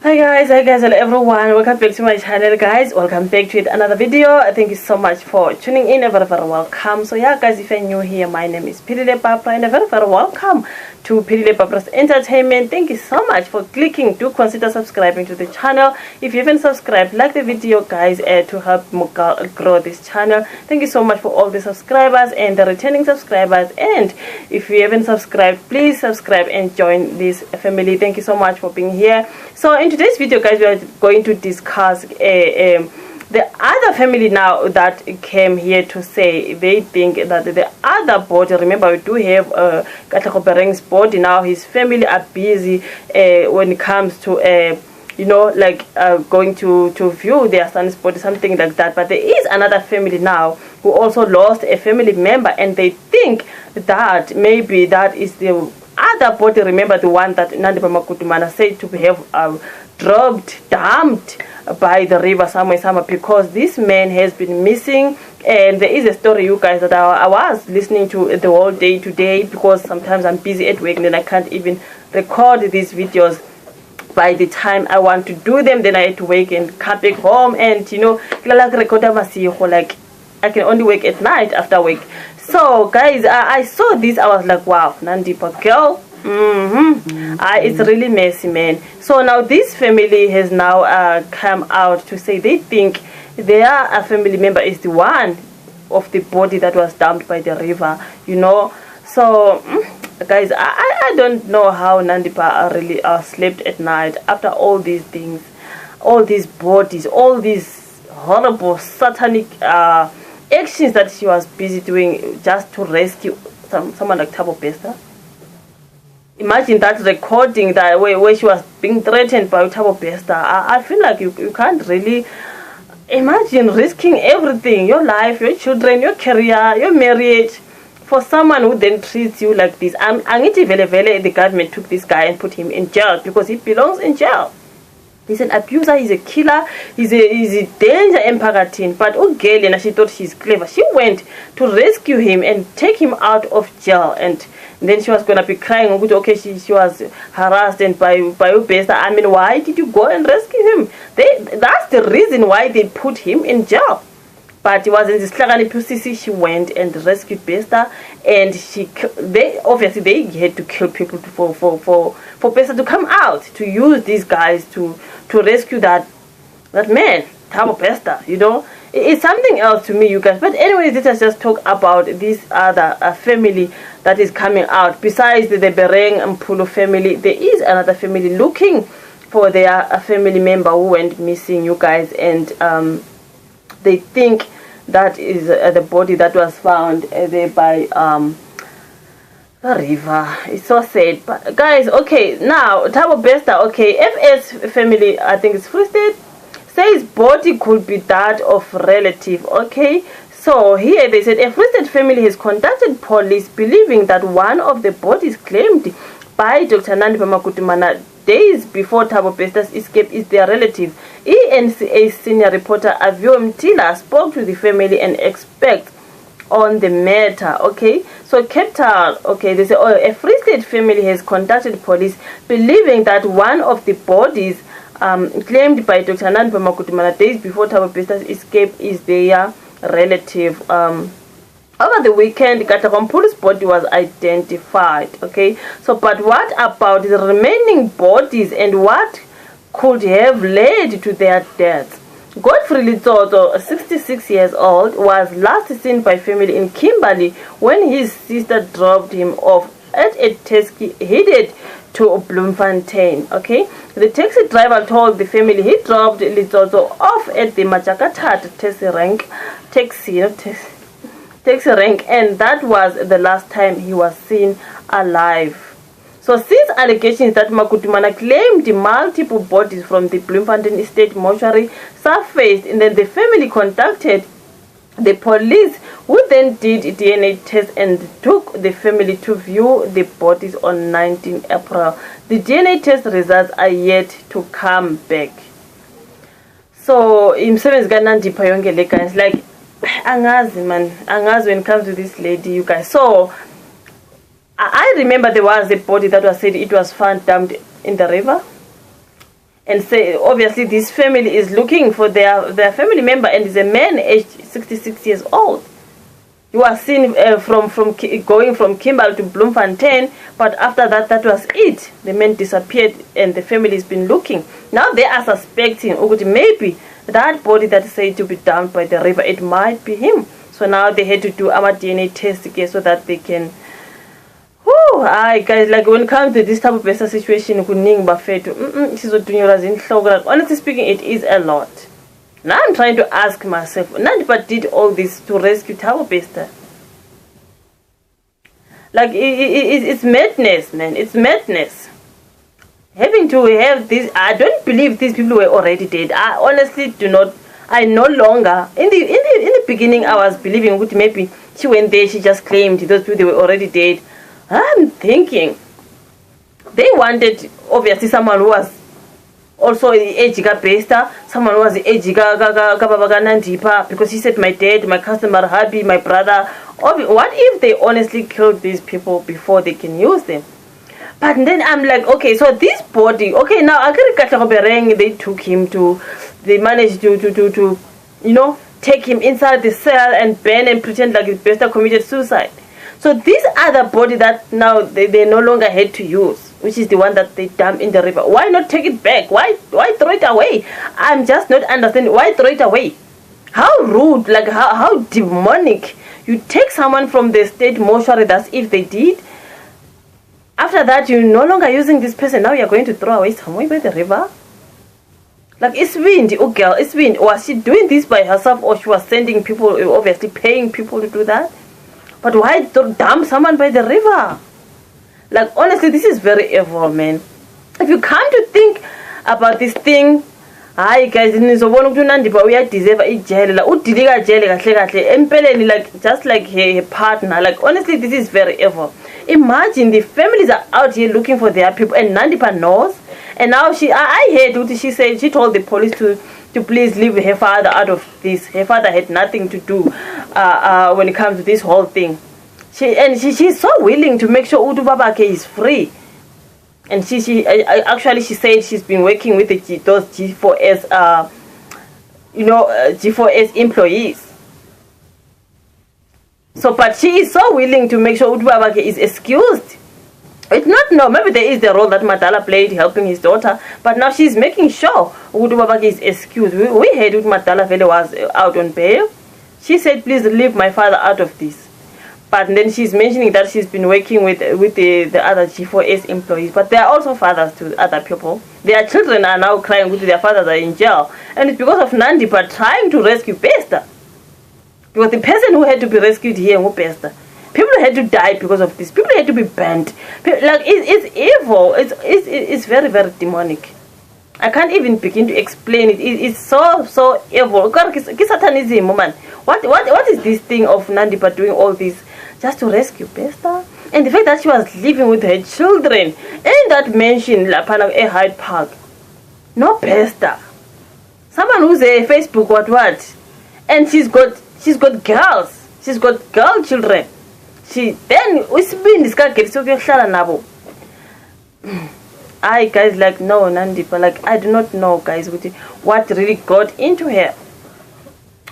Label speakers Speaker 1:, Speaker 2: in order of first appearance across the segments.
Speaker 1: Hi guys, hello everyone, welcome back to my channel guys, welcome back to another video. Thank you so much for tuning in, very welcome. So yeah guys, if you're new here, my name is Philile Papa and very welcome to Philile Papa's Entertainment. Thank you so much for clicking. Do consider subscribing to the channel. If you haven't subscribed, like the video guys, to help grow this channel. Thank you so much for all the subscribers and the returning subscribers, and if you haven't subscribed, please subscribe and join this family. Thank you so much for being here. So in today's video guys, we are going to discuss the other family now that came here to say they think that the other body, remember we do have Katlego Bereng's body now, his family are busy when it comes to you know, like going to view their son's body, something like that. But there is another family now who also lost a family member, and they think that maybe that is the other body. Remember the one that Nandipa said to have dumped by the river somewhere, because this man has been missing. And there is a story, you guys, that I was listening to the whole day today, because sometimes I'm busy at work and then I can't even record these videos by the time I want to do them. Then I had to wake and come back home, and you know, like I can only work at night after work. So guys, I saw this, I was like, wow, Nandipa girl, it's really messy, man. So now this family has now come out to say they think their family member is the one of the body that was dumped by the river, you know. So guys, I don't know how Nandipa really slept at night after all these things, all these bodies, all these horrible satanic actions that she was busy doing just to rescue someone like Thabo Bester. Imagine that recording, that where she was being threatened by Thabo Bester. I feel like you can't really imagine risking everything, your life, your children, your career, your marriage, for someone who then treats you like this. The government took this guy and put him in jail because he belongs in jail. He's an abuser, he's a killer, he's a danger empagatin. But Ugeli, and she thought she's clever, she went to rescue him and take him out of jail. And then she was gonna be crying, okay, she was harassed and by Bester. I mean, why did you go and rescue him? That's the reason why they put him in jail. But it was in this Pusisi, she went and rescued Bester, and they obviously had to kill people for Bester to come out, to use these guys to rescue that man, Thabo Bester, you know. It's something else to me, you guys. But anyways, let us just talk about this other family that is coming out. Besides the Bereng and Pulo family, there is another family looking for their family member who went missing, you guys, and they think that is the body that was found there by the river. It's so sad. But guys, okay, now Thabo Bester, okay, FS family, I think it's Free State, says body could be that of relative. Okay, so here they said a Free State family has contacted police believing that one of the bodies claimed by Dr. Nandipa days before Thabo Bester's escape is their relative. ENCA senior reporter Avio Mtila spoke to the family and expect on the matter. Okay, so Cape Town, okay, they say, oh, a Free State family has contacted police believing that one of the bodies claimed by Dr. Nandipa days before Thabo Bester's escape is their relative. Over the weekend, Katlego body was identified. Okay, so but what about the remaining bodies and what could have led to their deaths? Godfrey Litsoto, 66 years old, was last seen by family in Kimberley when his sister dropped him off at a taxi headed to Bloemfontein. Okay, the taxi driver told the family he dropped Litsoto off at the Machakatat taxi rank, and that was the last time he was seen alive. So since allegations that Makutumana claimed multiple bodies from the Bloemfontein Estate mortuary surfaced, and then the family contacted the police, who then did DNA tests and took the family to view the bodies on 19 April. The DNA test results are yet to come back. So in seven Nandipa yonke guys, like angazi man, angazi when it comes to this lady, you guys. So I remember there was a body that was said it was found dumped in the river, and say obviously this family is looking for their family member, and is a man aged 66 years old. You are seen from going from Kimberley to Bloemfontein, but after that was it. The man disappeared, and the family has been looking. Now they are suspecting maybe that body that is said to be dumped by the river, it might be him. So now they had to do our DNA test again so that they can. Guys, like when it comes to this type of Bester situation, honestly speaking, it is a lot. Now I'm trying to ask myself, Nandipa did all this to rescue Thabo Bester. Like, it's madness, man. It's madness. Having to have this, I don't believe these people were already dead. I honestly do not. I no longer. In the beginning, I was believing maybe she went there, she just claimed those people, they were already dead. I'm thinking they wanted obviously someone who was also Ejiga Bester, someone who was Ejiga Nandipa, because he said my dad, my cousin Marhabi, my brother. What if they honestly killed these people before they can use them? But then I'm like, okay, so this body, okay, now they took him to, they managed to take him inside the cell and burn and pretend like Bester committed suicide. So this other body that now they no longer had to use, which is the one that they dumped in the river, why not take it back? Why throw it away? I'm just not understanding. Why throw it away? How rude, like how demonic. You take someone from the state mortuary, that's if they did. After that, you're no longer using this person. Now you're going to throw away somewhere by the river? Like, it's wind, oh girl, it's wind. Was she doing this by herself, or she was sending people, obviously paying people to do that? But why dump someone by the river? Like, honestly, this is very evil, man. If you come to think about this thing, hi guys, Nandipa, we deserve a jail, like just like her partner. Like, honestly, this is very evil. Imagine the families are out here looking for their people, and Nandipa knows. And now I heard what she said. She told the police to please leave her father out of this. Her father had nothing to do when it comes to this whole thing. She's so willing to make sure Udu Babake is free. And she said she's been working with those G4S G4S employees. So, but she is so willing to make sure Udu Babake is excused. It's not, no, maybe there is the role that Madala played helping his daughter, but now she's making sure Udu Babake is excused. We heard Madala Vele was out on bail. She said, please leave my father out of this. But then she's mentioning that she's been working with the other G4S employees. But they are also fathers to other people. Their children are now crying with their fathers are in jail. And it's because of Nandipa trying to rescue Bester. Because the person who had to be rescued here was Bester. People had to die because of this. People had to be banned. Like, it's evil. It's very, very demonic. I can't even begin to explain it. It's so evil. What is this thing of Nandipa doing all this just to rescue Bester? And the fact that she was living with her children in that mansion, a Hyde Park. No Bester. Someone who's a Facebook what? And she's got girls. She's got girl children. Then it's been this guy gets nabo. I guys, like, no, Nandipa, like, I do not know, guys, what really got into her.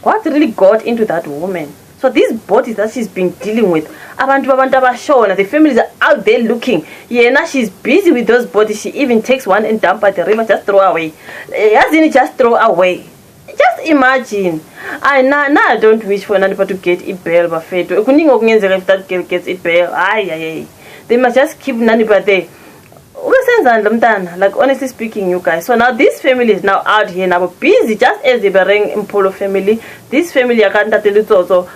Speaker 1: What really got into that woman? So these bodies that she's been dealing with, the families are out there looking. Yeah, now she's busy with those bodies. She even takes one and dump at the river, just throw away. Just throw away. Just imagine. I don't wish for Nandipa to get a bail, but if that girl gets a bail, they must just keep Nandipa there. Like, honestly speaking, you guys. So now this family is now out here now busy, just as the Bareng Impolo family. This family also.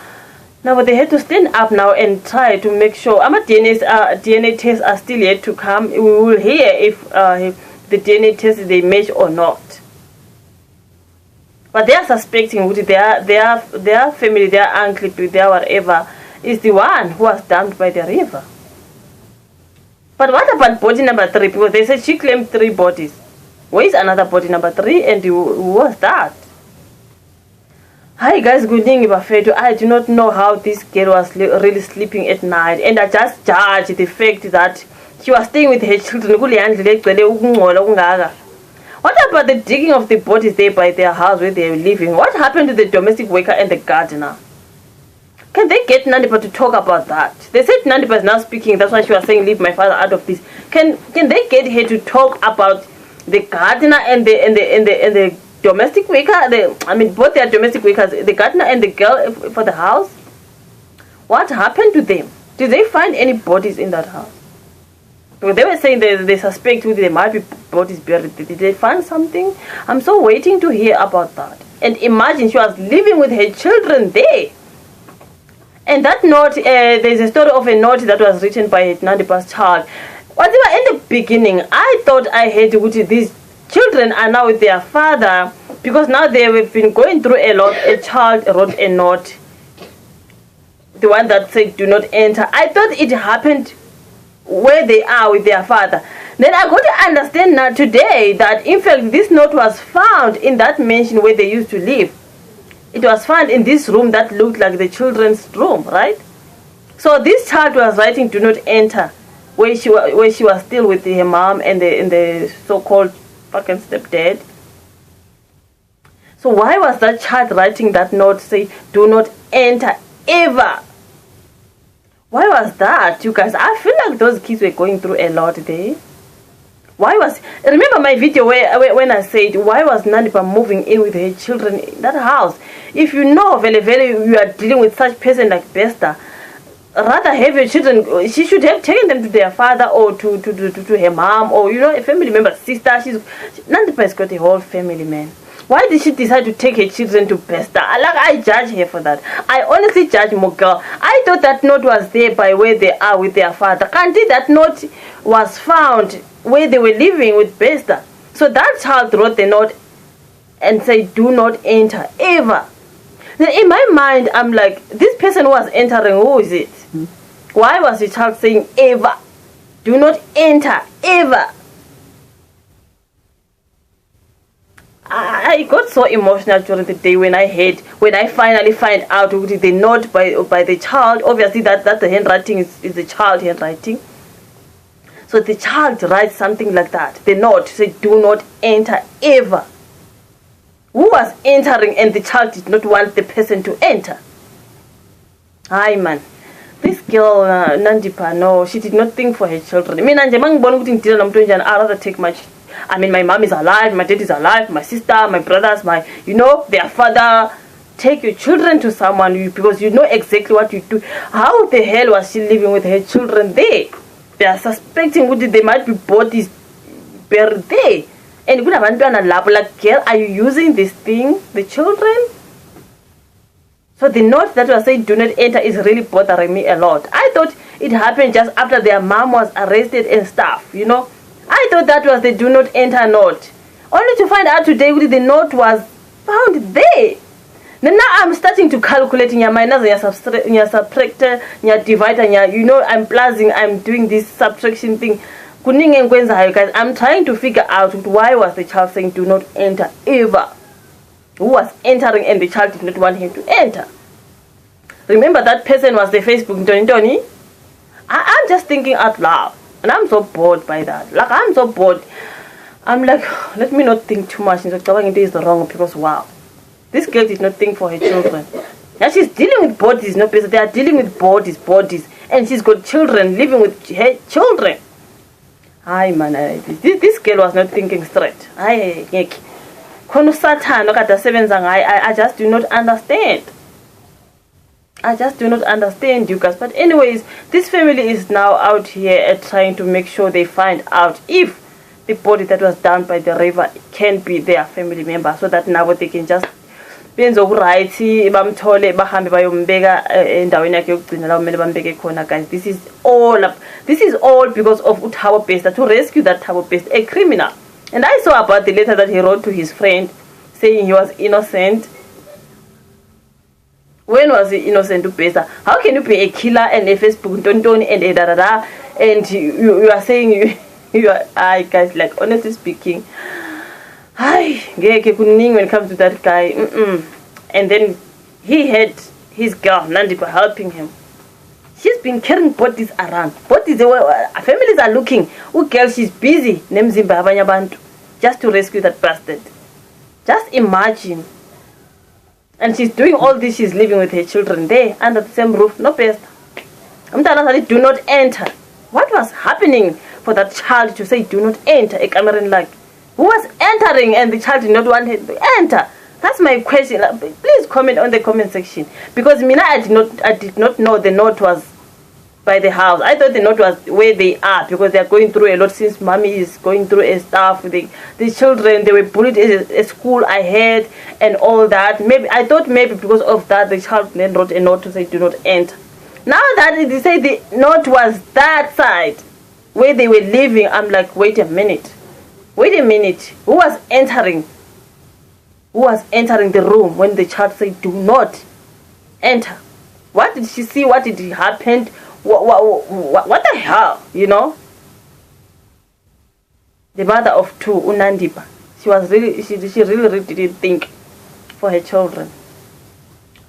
Speaker 1: Now they had to stand up now and try to make sure. DNA tests are still yet to come. We will hear if the DNA tests they match or not. But they are suspecting their family, their uncle, their whatever, is the one who was dumped by the river. But what about body number 3? Because they said she claimed 3 bodies. Where is another body number 3? And who was that? Hi guys, good evening, Bafeto. I do not know how this girl was really sleeping at night. And I just judge the fact that she was staying with her children. What about the digging of the bodies there by their house where they were living? What happened to the domestic worker and the gardener? Can they get Nandipa to talk about that? They said Nandipa is now speaking. That's why she was saying, leave my father out of this. Can they get her to talk about the gardener and the domestic worker? Both their domestic workers, the gardener and the girl for the house. What happened to them? Did they find any bodies in that house? Well, they were saying they suspect there might be bodies buried. Did they find something? I'm so waiting to hear about that. And imagine she was living with her children there. And that note, there's a story of a note that was written by Nandipa's child. Whatever, in the beginning, I thought I heard these children are now with their father, because now they've been going through a lot. A child wrote a note, the one that said, do not enter. I thought it happened where they are with their father. Then I got to understand now today that, in fact, this note was found in that mansion where they used to live. It was found in this room that looked like the children's room, right? So this child was writing, do not enter, where she was still with her mom and the so-called fucking stepdad. So why was that child writing that note saying, do not enter ever? Why was that, you guys? I feel like those kids were going through a lot there. Remember my video when I said, why was Nandipa moving in with her children in that house? If you know you are dealing with such person like Bester, rather have your children, she should have taken them to their father or to her mom, or a family member, sister. Nandipa has got a whole family, man. Why did she decide to take her children to Bester? I judge her for that. I honestly judge Mogel. I thought that note was there by where they are with their father. Can't that note was found where they were living with Bester? So that child wrote the note and said, do not enter ever. Then in my mind, I'm like, this person was entering, who is it? Why was the child saying ever? Do not enter ever. I got so emotional during the day when I finally find out the note by the child. Obviously that the handwriting is the child handwriting. So the child writes something like that. The note said, do not enter ever. Who was entering and the child did not want the person to enter? Hi man. This girl, Nandipa, no, she did not think for her children. I'd rather take my mom is alive, my dad is alive, my sister, my brothers, their father. Take your children to someone because you know exactly what you do. How the hell was she living with her children there? They are suspecting there might be bodies buried there. And good like, girl, are you using this thing, the children? So the note that was saying do not enter is really bothering me a lot. I thought it happened just after their mom was arrested and stuff, I thought that was the do not enter note. Only to find out today the note was found there. Then now I'm starting to calculate in your mind as your subtractor, your divider, I'm plusing, I'm doing this subtraction thing. Guys, I'm trying to figure out why was the child saying do not enter ever. Who was entering and the child did not want him to enter. Remember that person was the Facebook Tony? I'm just thinking out loud. And I'm so bored by that. I'm so bored. I'm like, let me not think too much. It is wrong because wow. This girl did not think for her children. Now she's dealing with bodies, no person. They are dealing with bodies. And she's got children living with her children. Hi man, this girl was not thinking straight. I just do not understand. I just do not understand, you guys. But anyways, this family is now out here trying to make sure they find out if the body that was down by the river can be their family member, so that now they can just guys. This is all because of Thabo Bester, to rescue that Thabo Bester, a criminal. And I saw about the letter that he wrote to his friend saying he was innocent. When was he innocent to Bester? How can you be a killer and a Facebook don't and a da and you are saying you are guys, like honestly speaking, when it comes to that guy, and then he had his girl Nandipa helping him. She's been carrying bodies around. Bodies, families are looking. Oh girl, she's busy. just to rescue that bastard. Just imagine. And she's doing all this, she's living with her children there under the same roof. No best. Do not enter. What was happening for that child to say do not enter a Cameron like? Who was entering and the child did not want him to enter? That's my question. Please comment on the comment section. Because Mina, I did not know the note was by the house. I thought the note was where they are because they are going through a lot since mommy is going through a stuff. The children, they were bullied at school, I heard, and all that. Maybe I thought maybe because of that the child then wrote a note to say do not enter. Now that they say the note was that side where they were living, I'm like, wait a minute. Wait a minute. Who was entering? Who was entering the room when the child said do not enter? What did she see? What did happen? What the hell, you know? The mother of two, Nandipa, she really didn't think for her children.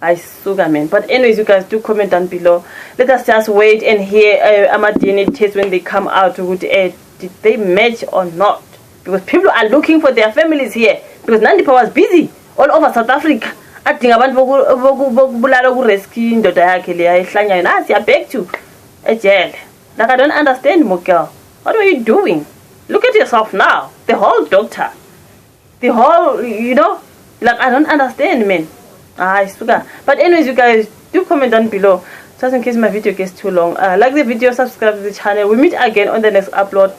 Speaker 1: I sugar, man. But anyways, you guys do comment down below. Let us just wait and hear Amadini test when they come out. Did they match or not? Because people are looking for their families here. Because Nandipa was busy all over South Africa. I think about rescue indoda yakhe leya ehlanya yena siyabhek to a jail. Like, I don't understand, Mokel. What are you doing? Look at yourself now. The whole doctor. The whole, you know, like, I don't understand, man. Sugar. But anyways, you guys do comment down below just in case my video gets too long. Like the video, subscribe to the channel. We meet again on the next upload.